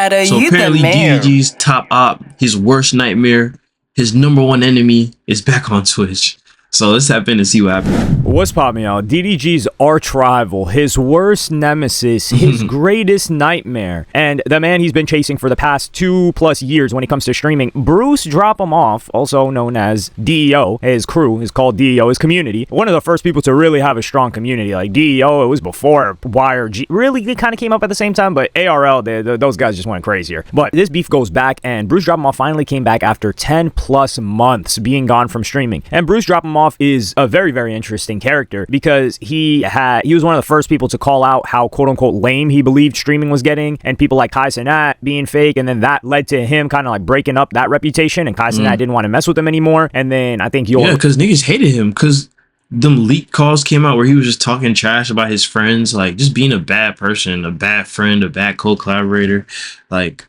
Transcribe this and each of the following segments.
Shadow, So you the apparently mayor. DDG's top op, his worst nightmare, his number one enemy is back on Twitch. So let's tap in and see what happens. What's poppin', y'all? DDG's arch rival, his worst nemesis, his greatest nightmare, and the man he's been chasing for the past 2+ years when it comes to streaming, Bruce Drop 'em Off, also known as DEO. His crew is called DEO, his community. One of the first people to really have a strong community. Like DEO, it was before YRG. Really, it kind of came up at the same time, but ARL, those guys just went crazier. But this beef goes back, and Bruce Drop 'em Off finally came back after 10+ months being gone from streaming. And Bruce Drop 'em Off is a very, very interesting character because he was one of the first people to call out how quote-unquote lame he believed streaming was getting, and people like Kai Cenat being fake, and then that led to him kind of like breaking up that reputation, and Kai Cenat didn't want to mess with him anymore. And then I think yeah, because niggas hated him because them leak calls came out where he was just talking trash about his friends, like just being a bad person, a bad friend, a bad co-collaborator. Like,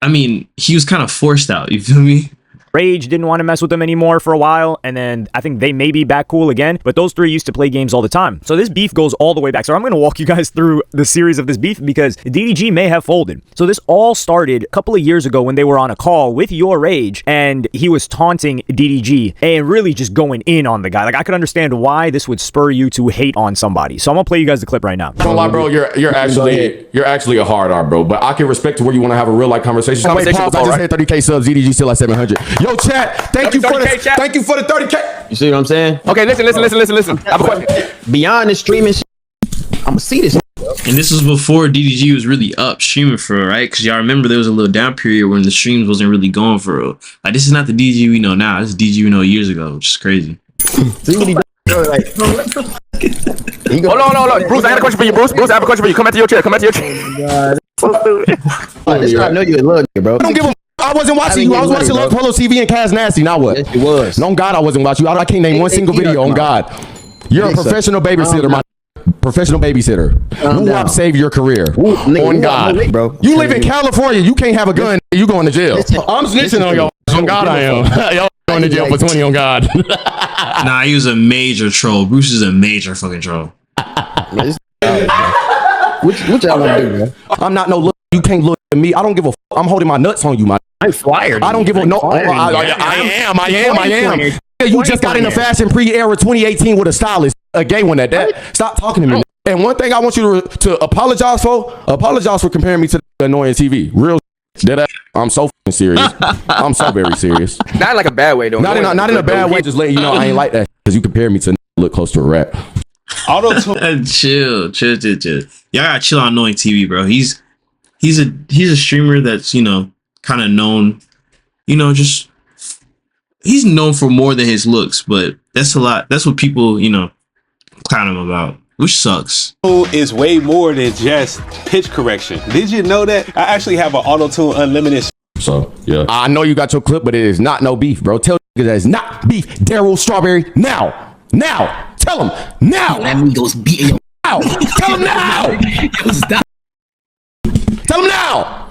I mean, he was kind of forced out, you feel me? Rage didn't want to mess with him anymore for a while, and then I think they may be back cool again, but those three used to play games all the time. So this beef goes all the way back. So I'm going to walk you guys through the series of this beef because DDG may have folded. So this all started a couple of years ago when they were on a call with Your Rage, and he was taunting DDG and really just going in on the guy. Like, I could understand why this would spur you to hate on somebody. So I'm going to play you guys the clip right now. Don't lie, bro. You're actually a hard R, bro. But I can respect to where you want to have a real life conversation. I just hit 30K subs. DDG still at 700. Yo, chat. Thank you for the 30K. You see what I'm saying? Okay, listen. I have a question. Beyond the streaming, I'm gonna see this. And this was before DDG was really up streaming for real, right? Because y'all remember there was a little down period when the streams wasn't really going for real. Like, this is not the DDG we know now. This is DDG we know years ago, which is crazy. Hold on. Bruce, I got a question for you. Bruce, I have a question for you. Come back to your chair. I know you a little nigga, bro. I don't give a. I wasn't watching you. I was watching Love Polo TV and Kaz Nasty. Now what? Yes, it was. No, on God, I wasn't watching you. I can't name one single video. On God, you're a professional babysitter, my professional babysitter. Who saved your career? On God, bro. You live in California. You can't have a gun. You going to jail. I'm snitching on y'all. On God, I am. Y'all going to jail for 20. On God. Nah, he was a major troll. Bruce is a major fucking troll. What y'all gonna do, man? I'm not no look. You can't look at me. I don't give a. I'm holding my nuts on you, my. I'm fired. I don't give a no. I am. You just got into fashion pre-era 2018 with a stylist, a gay one at that. Stop talking to me. And one thing I want you to apologize for comparing me to the annoying TV. Real. I'm so serious. I'm so very serious. Not like a bad way, though. Not in a bad way. Just letting you know I ain't like that because you compare me to look close to a rat. Chill. Y'all gotta chill on annoying TV, bro. He's a streamer that's, you know, kind of known, you know, just he's known for more than his looks, but that's a lot. That's what people, you know, clown him about, which sucks. Is way more than just pitch correction. Did you know that? I actually have an auto-tune unlimited. So yeah, I know you got your clip, but it is not no beef, bro. Tell niggas that it's not beef. Daryl Strawberry now. Tell him now. Amigos beating your now. Tell him now. stop. Tell him now.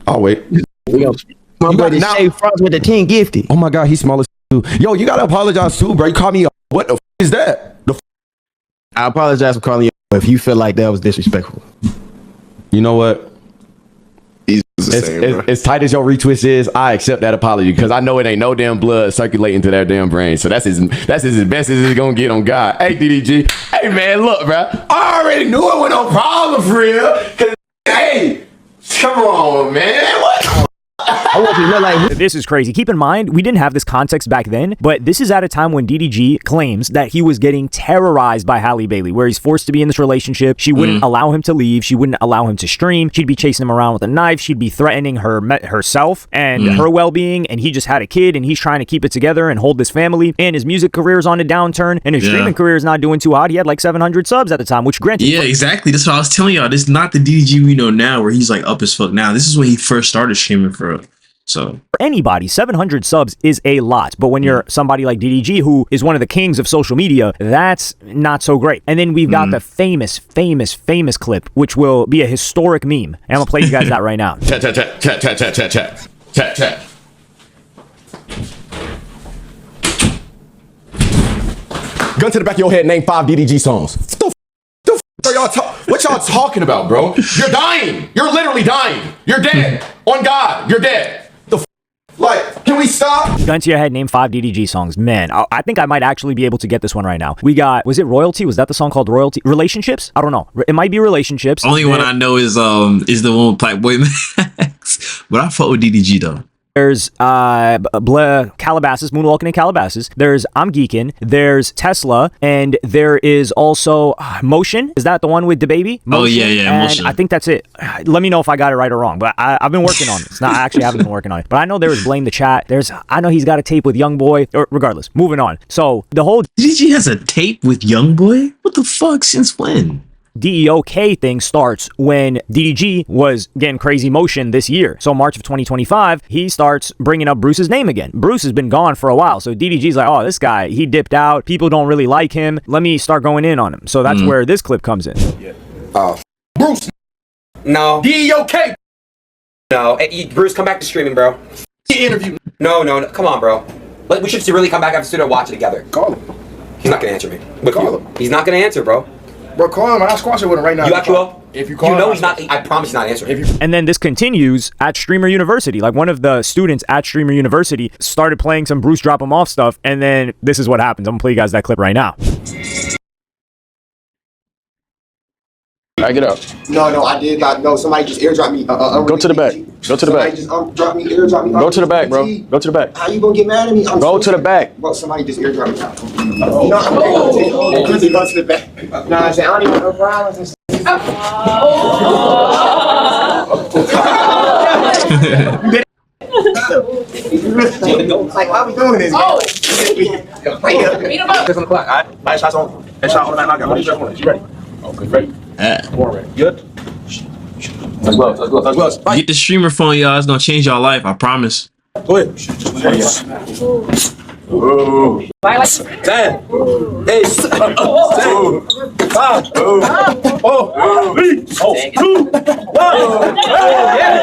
Oh wait. My brother Shay Frost with the 10 gifted. Oh my God, he's small as too. Yo, you gotta apologize too, bro. You called me. What the is that? I apologize for calling you if you feel like that was disrespectful. You know what? As tight as your retwist is, I accept that apology because I know it ain't no damn blood circulating to their damn brain. So that's as best as it's gonna get on God. Hey DDG, hey man, look, bro. I already knew it was no problem for real. Hey, come on, man. What? I want you to know, like, This is crazy. Keep in mind, we didn't have this context back then, but this is at a time when DDG claims that he was getting terrorized by Halle Bailey, where he's forced to be in this relationship. She wouldn't allow him to leave. She wouldn't allow him to stream. She'd be chasing him around with a knife. She'd be threatening herself and her well-being, and he just had a kid, and he's trying to keep it together and hold this family, and his music career is on a downturn, and his streaming career is not doing too hot. He had like 700 subs at the time, which granted... Yeah, exactly. That's what I was telling y'all. This is not the DDG we know now, where he's like up as fuck now. This is when he first started streaming for real. So for anybody, 700 subs is a lot. But when you're somebody like DDG, who is one of the kings of social media, that's not so great. And then we've got the famous clip, which will be a historic meme. And I'm gonna play you guys that right now. Chat. Gun to the back of your head, name 5 DDG songs. What y'all talking about, bro? You're dying. You're literally dying. You're dead. On God, you're dead. Like, can we stop? Gun to your head, name 5 DDG songs. Man, I think I might actually be able to get this one right now. We got, was it Royalty? Was that the song called Royalty? Relationships? I don't know. It might be Relationships. Only one I know is the one with Black Max. But I fuck with DDG though. There's Calabasas, Moonwalking in Calabasas. There's I'm Geekin'. There's Tesla. And there is also Motion. Is that the one with the baby? Oh, yeah, Motion. I think that's it. Let me know if I got it right or wrong. But I've been working on it. It's not, I actually haven't been working on it. But I know there was Blame the Chat. I know he's got a tape with Youngboy. Or regardless, moving on. So the whole DDG has a tape with Youngboy? What the fuck? Since when? DEOK thing starts when DDG was getting crazy motion this year. So March of 2025, he starts bringing up Bruce's name again. Bruce has been gone for a while. So DDG's like, oh, this guy, he dipped out. People don't really like him. Let me start going in on him. So that's where this clip comes in. Yeah. Bruce. No. DEOK. No. Hey, Bruce, come back to streaming, bro. Interview. No. Come on, bro. We should really come back after the studio and watch it together. Call him. He's not gonna answer me. Call him. He's not gonna answer, bro. Bro, call him. I'll squash it with him right now. You actually will? If you call him, know he's not. I promise he's not answering. And then this continues at Streamer University. Like one of the students at Streamer University started playing some Bruce Drop 'em Off stuff. And then this is what happens. I'm gonna play you guys that clip right now. I get up. No, I did not know. Somebody just airdropped me. Go to the back. Go to the back. Just airdropped me. Go to the back, bro. Go to the back. How you gonna get mad at me? Go to the back. Bro, somebody just airdropped me. No, I'm going to go to the back. Nah, I said, I don't even know problems. Like, why we doing this? Beat him up. 6 o'clock. All right. Nice shots on. Headshot on that knockout. You ready? Okay, ready. Good. Let's go. Get the streamer phone, y'all. It's gonna change your life. I promise. Go ahead. 10, 8, 7, 5, 4, 3, 2, 1.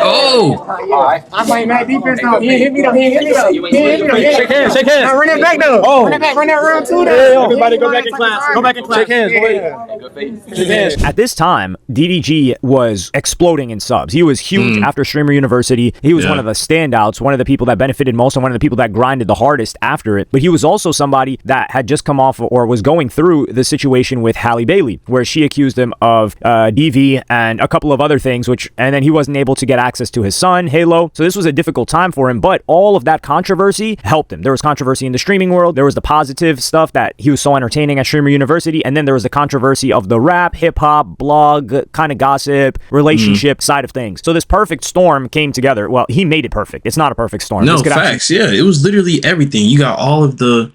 Oh! Alright. I'm playing mad defense though. He hit me though. Shake hands. Now run that back though. Oh. Run that round two though. Everybody go back in class. Go back in class. Shake hands. Go ahead. Shake hands. At this time, DDG was exploding in subs. He was huge after Streamer University. He was one of the standouts, one of the people that benefited most, and one of the people that grinded the hardest after it. But he was also somebody that had just come off or was going through the situation with Halle Bailey, where she accused him of DV and a couple of other things, and then he wasn't able to get access to his son, Halo. So this was a difficult time for him, but all of that controversy helped him. There was controversy in the streaming world. There was the positive stuff that he was so entertaining at Streamer University, and then there was the controversy of the rap, hip-hop, blog, kind of gossip, relationship side of things. So this perfect storm came together. Well, he made it perfect. It's not a perfect storm. No, facts. Yeah, it was literally everything. You got all of the,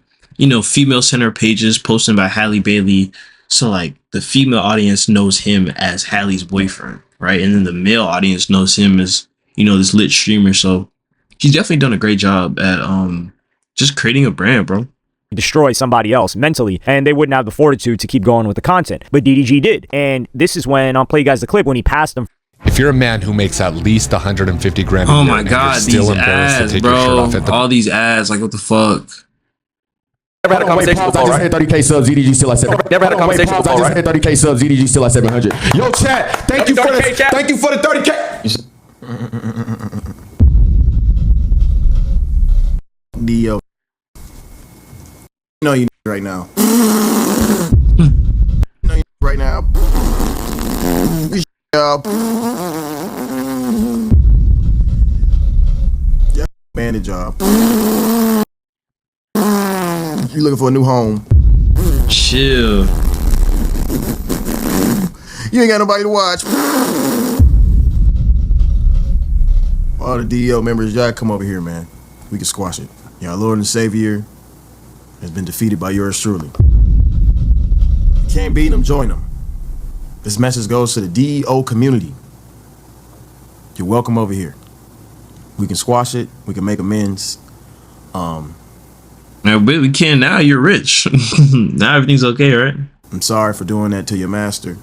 female center pages posted by Halle Bailey. So like the female audience knows him as Halle's boyfriend, right? And then the male audience knows him as, this lit streamer. So he's definitely done a great job at just creating a brand, bro. Destroy somebody else mentally, and they wouldn't have the fortitude to keep going with the content. But DDG did. And this is when I'll play you guys the clip when he passed them. If you're a man who makes at least 150 grand a Oh year my and God, you're still these embarrassed ads, to take your shirt bro. off at the All these ads, like what the fuck? Never had a conversation I before, just right? hit 30K subs, DDG still at 700. Never had a conversation I before, just hit 30K subs, DDG still at 700. Yo, chat, thank you for the 30K, chat. Thank you for the 30K. Dio. You know you right now. You know you right now. Yeah, bandit job. You looking for a new home? Chill. You ain't got nobody to watch. All the DEO members, y'all come over here, man. We can squash it. Y'all Lord and Savior has been defeated by yours truly. You can't beat them, join them. This message goes to the DEO community. You're welcome over here. We can squash it. We can make amends. Now, but we can now. You're rich. Now everything's okay, right? I'm sorry for doing that to your master,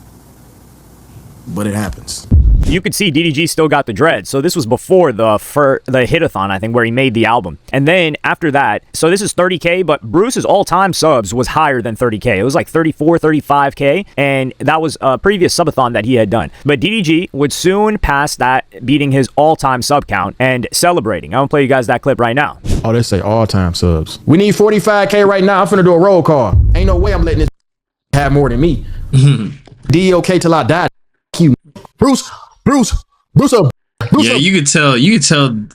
but it happens. You could see DDG still got the dreads. So this was before the hit-a-thon, I think, where he made the album. And then after that, so this is 30K, but Bruce's all-time subs was higher than 30K. It was like 34, 35K, and that was a previous subathon that he had done. But DDG would soon pass that, beating his all-time sub count and celebrating. I'm gonna play you guys that clip right now. Oh, they say all-time subs. We need 45K right now. I'm finna do a roll call. Ain't no way I'm letting this have more than me. DOK till I die. You, Bruce. Yeah, you could tell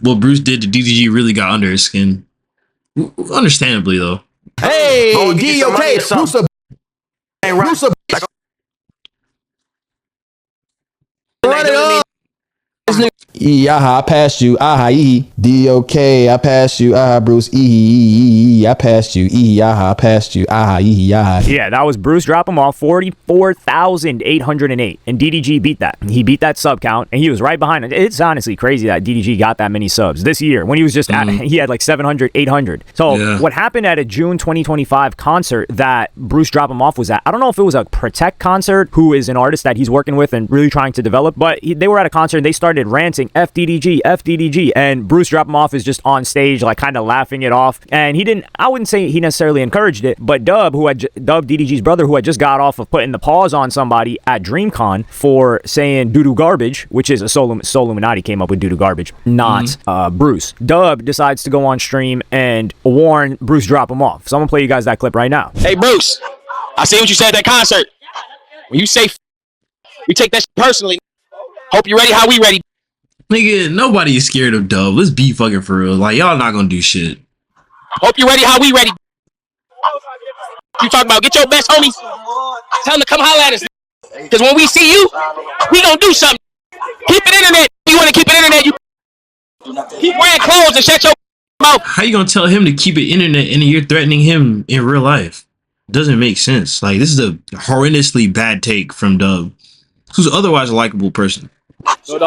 what Bruce did to DDG really got under his skin. Understandably, though. Hey, DOK, Bruce. Run it up. I passed you. DOK, I passed you. Bruce. I passed you. I passed you. Yeah, that was Bruce drop him off 44,808, and DDG beat that. He beat that sub count, and he was right behind it. It's honestly crazy that DDG got that many subs this year when he was just he had like 700, 800. So what happened at a June 2025 concert that Bruce drop him off was at, I don't know if it was a Protect concert, who is an artist that he's working with and really trying to develop, but they were at a concert and they started ranting FDDG, and Bruce drop him off is just on stage like kind of laughing it off, and I wouldn't say he necessarily encouraged it, but Dub DDG's brother, who had just got off of putting the pause on somebody at DreamCon for saying doo-doo garbage, which is a Soul Illuminati came up with doo-doo garbage, not Bruce. Dub decides to go on stream and warn Bruce drop him off. So I'm gonna play you guys that clip right now. Hey, Bruce, I see what you said at that concert. When you say you take that personally. Hope you ready how we ready. Nigga, nobody is scared of Dub. Let's be fucking for real. Like, y'all not gonna do shit. Hope you ready how we ready. You talking about get your best homies. Tell them to come holler at us. Because when we see you, we gonna do something. Keep it internet. You want to keep it internet, you keep wearing clothes and shut your mouth. How you gonna tell him to keep it internet and you're threatening him in real life? Doesn't make sense. Like, this is a horrendously bad take from Dub, who's otherwise a likable person. So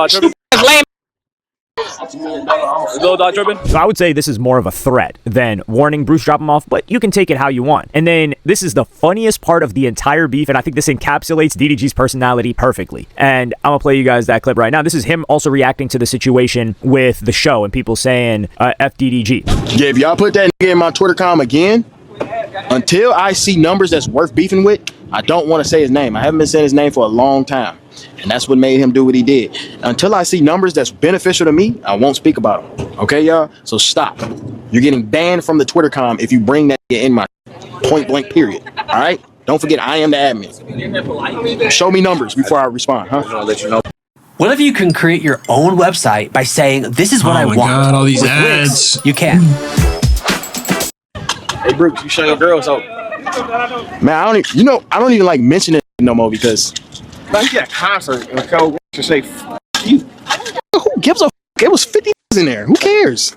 I would say this is more of a threat than warning Bruce drop him off, but you can take it how you want. And then this is the funniest part of the entire beef, and I think this encapsulates DDG's personality perfectly. And I'm gonna play you guys that clip right now. This is him also reacting to the situation with the show and people saying FDDG. Yeah, if y'all put that nigga in my Twitter com again, until I see numbers that's worth beefing with, I don't want to say his name. I haven't been saying his name for a long time. And that's what made him do what he did. Until I see numbers that's beneficial to me, I won't speak about them. Okay, y'all? So stop. You're getting banned from the Twitter com if you bring that in my point blank period. All right? Don't forget, I am the admin. Show me numbers before I respond, huh? I'll let you know. What if you can create your own website by saying, this is what I want? Oh my God, all these With ads. links, you can. Hey, Bruce, you show your girls out. Man, I don't even like mentioning it no more because like you get a concert and tell to say you. Who gives a it was 50 in there. Who cares?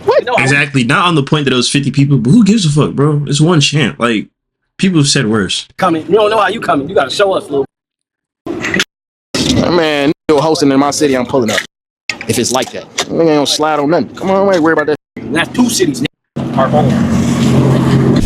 What? Exactly. Not on the point that it was 50 people, but who gives a fuck, bro? It's one chant. Like, people have said worse. Coming. You don't know how you coming. You gotta show us, little. Man, you're hosting in my city, I'm pulling up. If it's like that. We ain't gonna slide on nothing. Come on, I ain't worry about that. That's two cities, our home.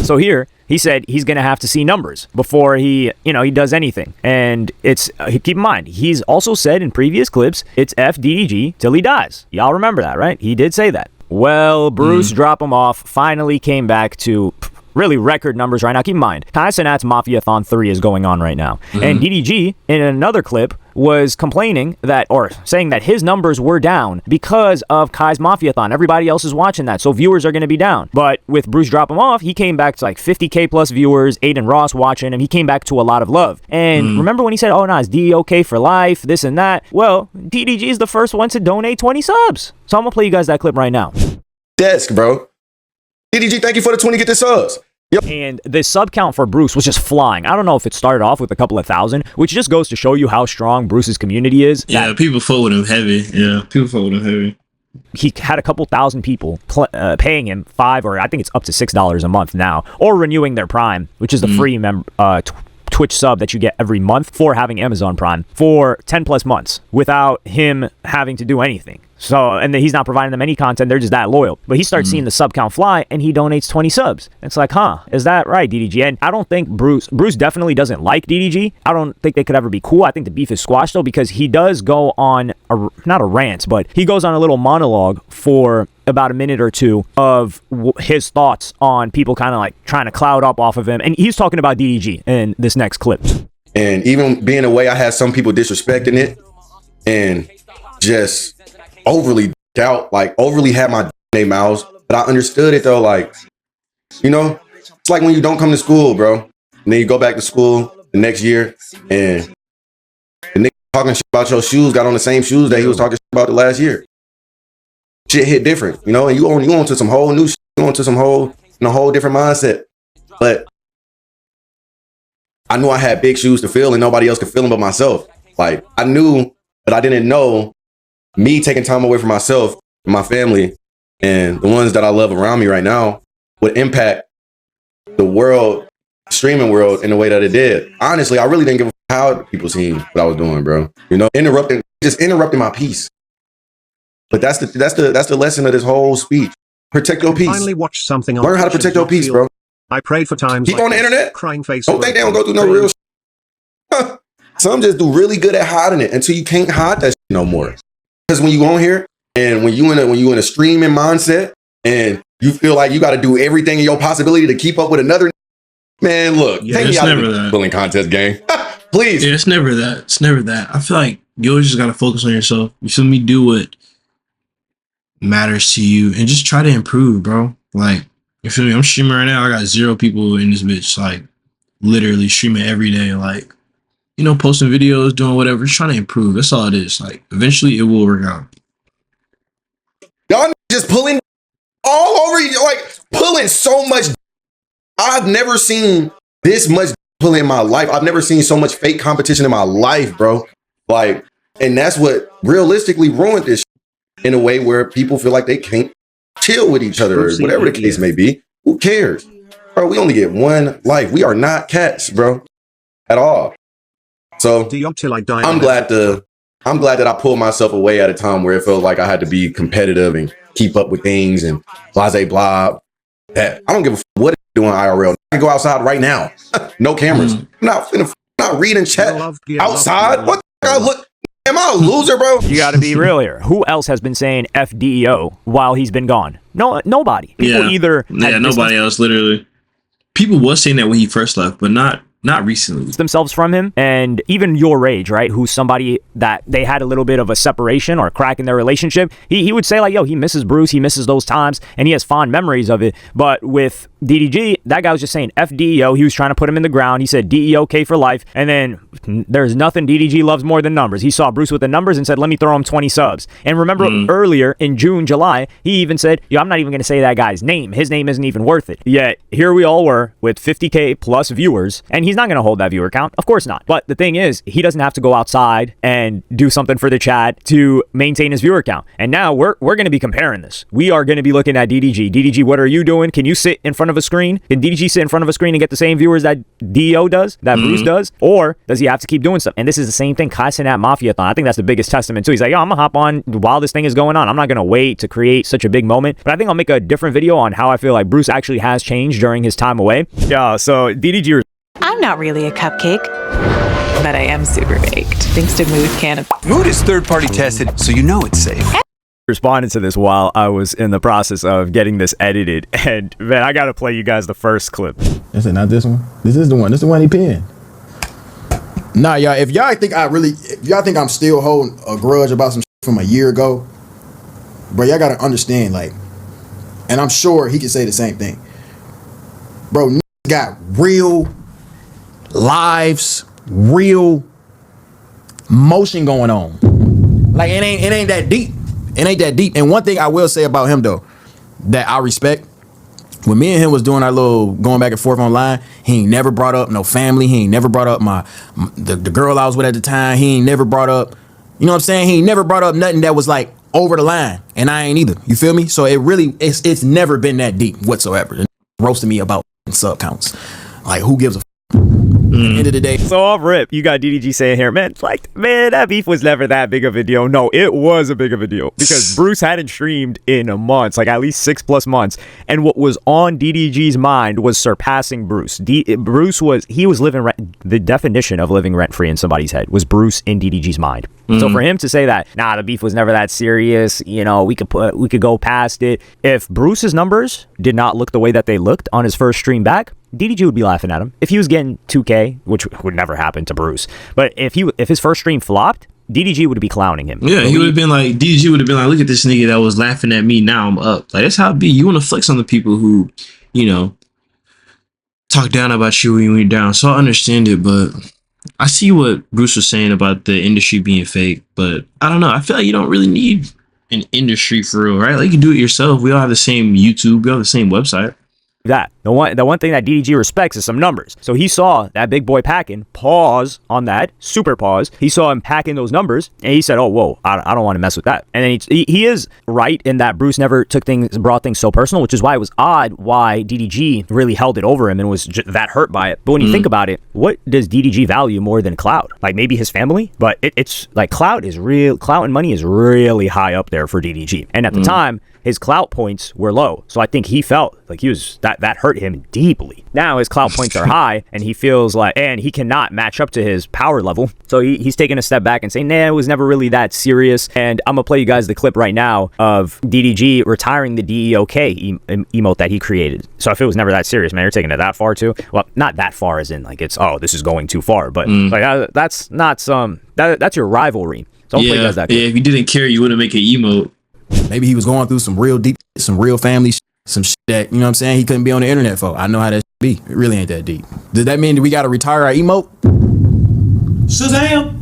So here, he said he's going to have to see numbers before he does anything. And it's, keep in mind, he's also said in previous clips, it's FDDG till he dies. Y'all remember that, right? He did say that. Well, Bruce drop him off, finally came back to really record numbers right now. Keep in mind, Kai Cenat's Mafiathon 3 is going on right now. And DDG, in another clip, was complaining that, or saying that his numbers were down because of Kai's Mafiathon. Everybody else is watching that, so viewers are going to be down. But with Bruce drop him off, he came back to like 50K plus viewers, Aiden Ross watching him. He came back to a lot of love. And remember when he said, oh, no, it's DOK for life, this and that? Well, DDG is the first one to donate 20 subs. So I'm going to play you guys that clip right now. Desk, bro. DDG, thank you for the 20 get the subs. Yep. And the sub count for Bruce was just flying. I don't know if it started off with a couple of thousand, which just goes to show you how strong Bruce's community is. Yeah, people fuck with him heavy. Yeah, people fuck with him heavy. He had a couple thousand people paying him $5 or I think it's up to $6 a month now, or renewing their Prime, which is the free Twitch sub that you get every month for having Amazon Prime for 10 plus months without him having to do anything. So, and then he's not providing them any content. They're just that loyal. But he starts seeing the sub count fly, and he donates 20 subs. It's like, huh, is that right, DDG? And I don't think Bruce definitely doesn't like DDG. I don't think they could ever be cool. I think the beef is squashed, though, because he does go on, not a rant, but he goes on a little monologue for about a minute or two of his thoughts on people kind of like trying to cloud up off of him. And he's talking about DDG in this next clip. And even being away, I had some people disrespecting it and just overly doubt, like overly had my name mouths. But I understood it though, like, you know, it's like when you don't come to school, bro. And then you go back to school the next year and the nigga talking shit about your shoes got on the same shoes that he was talking shit about the last year. Shit hit different, you know, and you on to some whole new shit, you on to some whole, in a whole different mindset. But I knew I had big shoes to fill and nobody else could fill them but myself. Like I knew, but I didn't know me taking time away from myself and my family and the ones that I love around me right now would impact the world, streaming world in the way that it did. Honestly, I really didn't give a how people seen what I was doing, bro. You know, just interrupting my peace. But that's the lesson of this whole speech. Protect your peace. Finally watch something on Learn how to protect your peace, bro. I prayed for times. Keep like on the internet. Crying face. Don't think they don't go through no real shit. Some just do really good at hiding it until you can't hide that shit no more. Because when you on here and when you in a streaming mindset and you feel like you got to do everything in your possibility to keep up with another man, look, take me out of the bullying contest game. Please. Yeah, it's never that. It's never that. I feel like you always just gotta focus on yourself. You feel me? Do what matters to you and just try to improve, bro. Like, you feel me? I'm streaming right now. I got 0 people in this bitch, like literally streaming every day, like, you know, posting videos, doing whatever, just trying to improve. That's all it is. Like, eventually it will work out. Y'all just pulling all over you, like pulling so much. I've never seen this much pulling in my life. I've never seen so much fake competition in my life, bro. Like, and that's what realistically ruined this shit in a way where people feel like they can't chill with each other or whatever the case may be. Who cares? Bro, we only get one life. We are not cats, bro, at all. So I'm glad that I pulled myself away at a time where it felt like I had to be competitive and keep up with things and blase blah. That I don't give a what you're doing IRL. I can go outside right now. No cameras. I'm not reading chat outside. What the fuck? Look, am I a loser, bro? You got to be real here. Who else has been saying FDEO while he's been gone? No, nobody. People either nobody else. Literally, people was saying that when he first left, but not recently. Themselves from him, and even Your Rage, right? Who's somebody that they had a little bit of a separation or a crack in their relationship. He would say like, yo, he misses Bruce, he misses those times, and he has fond memories of it. But with DDG, that guy was just saying FDEO. He was trying to put him in the ground. He said DEOK for life. And then there's nothing DDG loves more than numbers. He saw Bruce with the numbers and said, let me throw him 20 subs. And remember earlier in June, July, he even said, yo, I'm not even going to say that guy's name. His name isn't even worth it. Yet here we all were with 50K plus viewers, and he's not going to hold that viewer count. Of course not. But the thing is, he doesn't have to go outside and do something for the chat to maintain his viewer count. And now we're going to be comparing this. We are going to be looking at DDG. DDG, what are you doing? Can you sit in front of a screen? Can DDG sit in front of a screen and get the same viewers that DEO does, that Bruce does? Or does he have to keep doing stuff? And this is the same thing Kai said at Mafiathon. I think that's the biggest testament too. He's like, yo, I'm going to hop on while this thing is going on. I'm not going to wait to create such a big moment. But I think I'll make a different video on how I feel like Bruce actually has changed during his time away. Yeah, so DDG... I'm not really a cupcake, but I am super baked, thanks to Mood Can. Mood is third-party tested, so you know it's safe. Responded to this while I was in the process of getting this edited, and man, I gotta play you guys the first clip. Is it not this one? This is the one. This is the one he pinned. Nah, y'all. If y'all think I'm still holding a grudge about some shit from a year ago, bro, y'all gotta understand, like, and I'm sure he can say the same thing, bro. Got real lives, real motion going on. Like it ain't that deep. It ain't that deep. And one thing I will say about him though, that I respect, when me and him was doing our little going back and forth online, he ain't never brought up no family. He ain't never brought up the girl I was with at the time. He ain't never brought up, you know what I'm saying? He ain't never brought up nothing that was like over the line. And I ain't either. You feel me? So it's never been that deep whatsoever. Roasting me about sub counts. Like, who gives a the end of the day. So off rip, you got DDG saying here, man, that beef was never that big of a deal. No, it was a big of a deal because Bruce hadn't streamed in months, like at least 6+ months. And what was on DDG's mind was surpassing Bruce. Bruce was living the definition of living rent free in somebody's head was Bruce in DDG's mind. So for him to say that, nah, the beef was never that serious, we could go past it. If Bruce's numbers did not look the way that they looked on his first stream back, DDG would be laughing at him. If he was getting 2K, which would never happen to Bruce, but if his first stream flopped, DDG would be clowning him. Yeah, he would have been like, DDG would have been like, look at this nigga that was laughing at me, now I'm up. Like, that's how it be. You want to flex on the people who, talk down about you when you're down. So I understand it, but I see what Bruce was saying about the industry being fake, but I don't know. I feel like you don't really need an industry for real, right? Like, you can do it yourself. We all have the same YouTube. We all have the same website. That the one thing that DDG respects is some numbers. So he saw that big boy packing, pause on that, super pause. He saw him packing those numbers, and he said, "Oh, whoa, I don't want to mess with that." And then he is right in that Bruce never brought things so personal, which is why it was odd why DDG really held it over him and was that hurt by it. But when you think about it, what does DDG value more than clout? Like maybe his family, but it's like clout and money is really high up there for DDG. And at the time, his clout points were low. So I think he felt like that hurt him deeply. Now his clout points are high and he feels like, and he cannot match up to his power level. So he's taking a step back and saying, nah, it was never really that serious. And I'm gonna play you guys the clip right now of DDG retiring the DEOK emote that he created. So if it was never that serious, man, you're taking it that far too. Well, not that far as in like this is going too far, but like that's not that's your rivalry. So I'll play you guys that clip. Yeah, if you didn't care, you wouldn't make an emote. Maybe he was going through some real deep, some real family some shit that, you know what I'm saying, he couldn't be on the internet for. I know how that be. It really ain't that deep. Does that mean that we got to retire our emote? Shazam!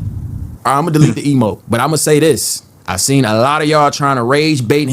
All right, I'm going to delete the emote, but I'm going to say this. I've seen a lot of y'all trying to rage bait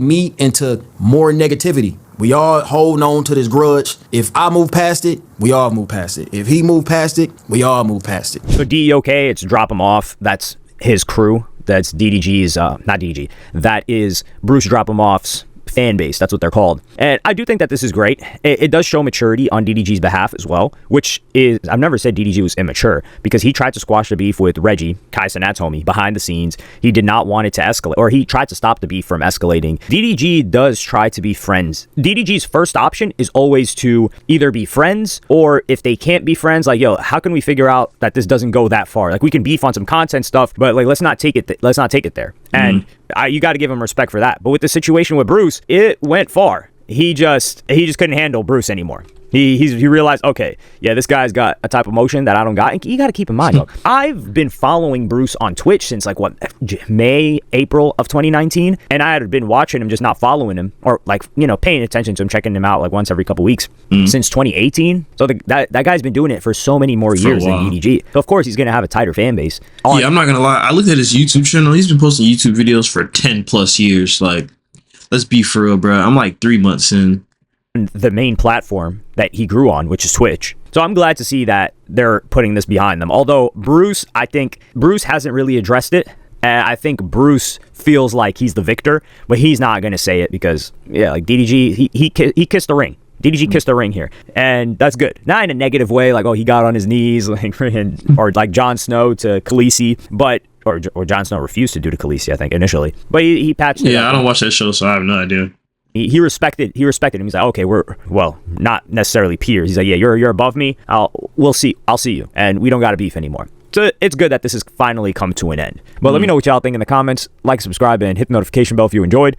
me into more negativity. We all holding on to this grudge. If I move past it, we all move past it. If he move past it, we all move past it. So DEOK, it's drop him off. That's his crew. That's DDG's, not DDG. That is Bruce Drop 'em Off's fan base. That's what they're called. And I do think that this is great. It does show maturity on DDG's behalf as well, which is, I've never said DDG was immature because he tried to squash the beef with Reggie, Kai Cenat's homie, behind the scenes. He did not want it to escalate, or he tried to stop the beef from escalating. DDG does try to be friends. DDG's first option is always to either be friends, or if they can't be friends, like, yo, how can we figure out that this doesn't go that far? Like, we can beef on some content stuff, but like, let's not take it there. And you got to give him respect for that. But with the situation with Bruce, it went far. He just couldn't handle Bruce anymore. He realized, okay, yeah, this guy's got a type of emotion that I don't got. And you got to keep in mind, dog, I've been following Bruce on Twitch since like April of 2019, and I had been watching him, just not following him, or like, paying attention to him, checking him out like once every couple weeks since 2018. So that guy's been doing it for so many more years than DDG. So of course he's gonna have a tighter fan base. Yeah, I'm not gonna lie. I looked at his YouTube channel. He's been posting YouTube videos for 10+ years. Like, let's be for real, bro. I'm like 3 months in. The main platform that he grew on, which is Twitch. So I'm glad to see that they're putting this behind them. Although I think Bruce hasn't really addressed it. And I think Bruce feels like he's the victor, but he's not going to say it because, yeah, like DDG, he kissed the ring. DDG kissed the ring here, and that's good. Not in a negative way, like, oh, he got on his knees, like, or like Jon Snow to Khaleesi, but or Jon Snow refused to do to Khaleesi, I think, initially. But he patched it. Yeah, I don't watch that show, so I have no idea. He respected him. He's like, okay, we're not necessarily peers. He's like, yeah, you're above me. I'll see you, and we don't got to beef anymore. So it's good that this has finally come to an end. But let me know what y'all think in the comments. Like, subscribe, and hit the notification bell if you enjoyed.